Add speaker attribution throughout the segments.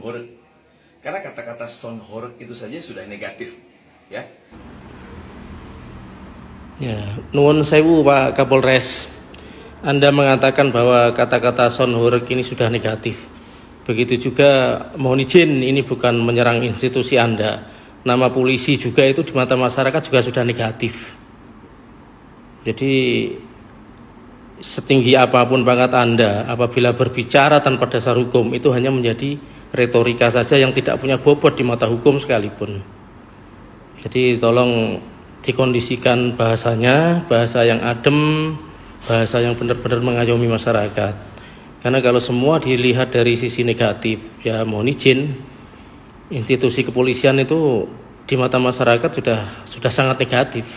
Speaker 1: Horeg. Karena kata-kata stone horeg itu saja sudah negatif, ya.
Speaker 2: Ya, nuwun sewu Pak Kapolres. Anda mengatakan bahwa kata-kata son horeg ini sudah negatif. Begitu juga mohon izin, ini bukan menyerang institusi Anda. Nama polisi juga itu di mata masyarakat juga sudah negatif. Jadi setinggi apapun pangkat Anda, apabila berbicara tanpa dasar hukum, itu hanya menjadi retorika saja yang tidak punya bobot di mata hukum sekalipun. Jadi tolong dikondisikan bahasanya, bahasa yang adem, bahasa yang benar-benar mengayomi masyarakat. Karena kalau semua dilihat dari sisi negatif, ya mohon izin, institusi kepolisian itu di mata masyarakat sudah sangat negatif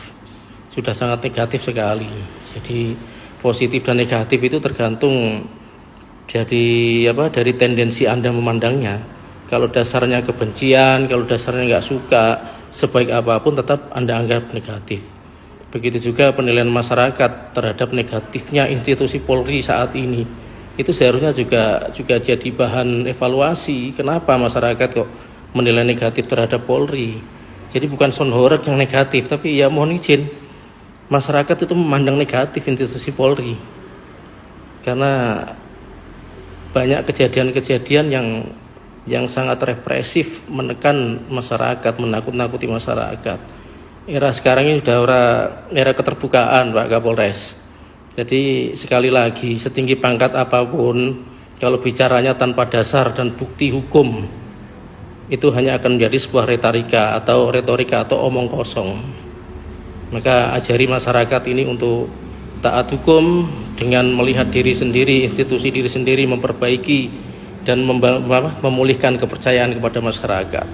Speaker 2: sekali. Jadi positif dan negatif itu tergantung dari tendensi Anda memandangnya. Kalau dasarnya kebencian, kalau dasarnya nggak suka, sebaik apapun tetap Anda anggap negatif. Begitu juga penilaian masyarakat terhadap negatifnya institusi Polri saat ini. Itu seharusnya juga jadi bahan evaluasi. Kenapa masyarakat kok menilai negatif terhadap Polri? Jadi bukan son horeg yang negatif, tapi ya mohon izin, masyarakat itu memandang negatif institusi Polri. Karena banyak kejadian-kejadian yang sangat represif, menekan masyarakat, menakut-nakuti masyarakat. Era sekarang ini sudah era keterbukaan Pak Kapolres. Jadi sekali lagi, setinggi pangkat apapun, kalau bicaranya tanpa dasar dan bukti hukum, itu hanya akan menjadi sebuah retorika atau omong kosong. Maka ajari masyarakat ini untuk taat hukum dengan melihat diri sendiri, institusi diri sendiri, memperbaiki dan memulihkan kepercayaan kepada masyarakat.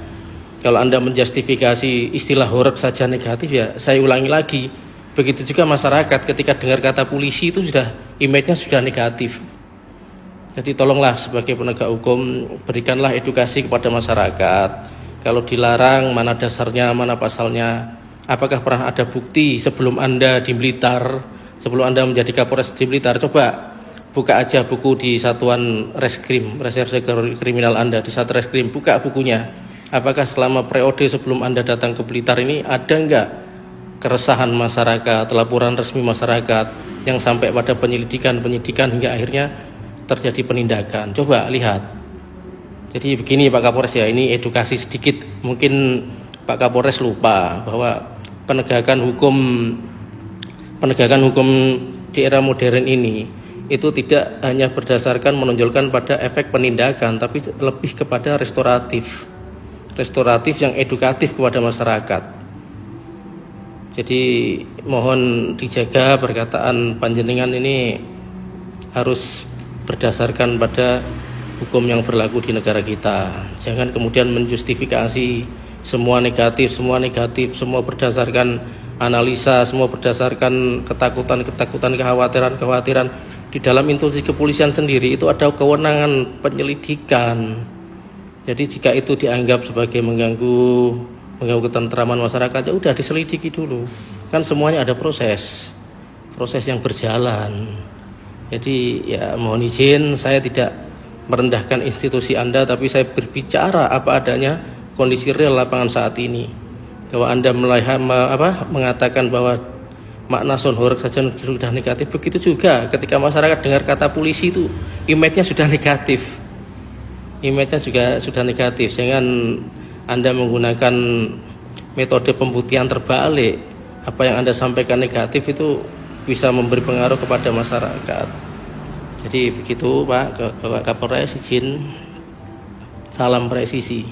Speaker 2: Kalau Anda menjustifikasi istilah horeg saja negatif, ya saya ulangi lagi, begitu juga masyarakat ketika dengar kata polisi itu image-nya sudah negatif. Jadi tolonglah sebagai penegak hukum, berikanlah edukasi kepada masyarakat. Kalau dilarang, mana dasarnya, mana pasalnya, apakah pernah ada bukti sebelum Anda di Blitar, sebelum Anda menjadi Kapolres di Blitar, coba buka aja buku di Satuan Reskrim, Reserse Kriminal Anda, di Satreskrim, buka bukunya. Apakah selama periode sebelum Anda datang ke Blitar ini ada enggak keresahan masyarakat, laporan resmi masyarakat yang sampai pada penyidikan hingga akhirnya terjadi penindakan. Coba lihat. Jadi begini Pak Kapolres ya, ini edukasi sedikit. Mungkin Pak Kapolres lupa bahwa penegakan hukum di era modern ini itu tidak hanya berdasarkan menonjolkan pada efek penindakan, tapi lebih kepada restoratif yang edukatif kepada masyarakat. Jadi mohon dijaga perkataan panjenengan ini harus berdasarkan pada hukum yang berlaku di negara kita. Jangan kemudian menjustifikasi semua negatif, semua berdasarkan analisa, semua berdasarkan ketakutan, kekhawatiran. Di dalam institusi kepolisian sendiri itu ada kewenangan penyelidikan. Jadi jika itu dianggap sebagai mengganggu ketentraman masyarakat, ya udah diselidiki dulu. Kan semuanya ada proses yang berjalan. Jadi ya mohon izin, saya tidak merendahkan institusi Anda, tapi saya berbicara apa adanya kondisi real lapangan saat ini. Bahwa Anda mengatakan bahwa makna son horeg saja sudah negatif, begitu juga ketika masyarakat dengar kata polisi itu image-nya sudah negatif. Image-nya juga sudah negatif. Jangan Anda menggunakan metode pembuktian terbalik. Apa yang Anda sampaikan negatif itu bisa memberi pengaruh kepada masyarakat. Jadi begitu Pak Kapolres, izin, salam presisi.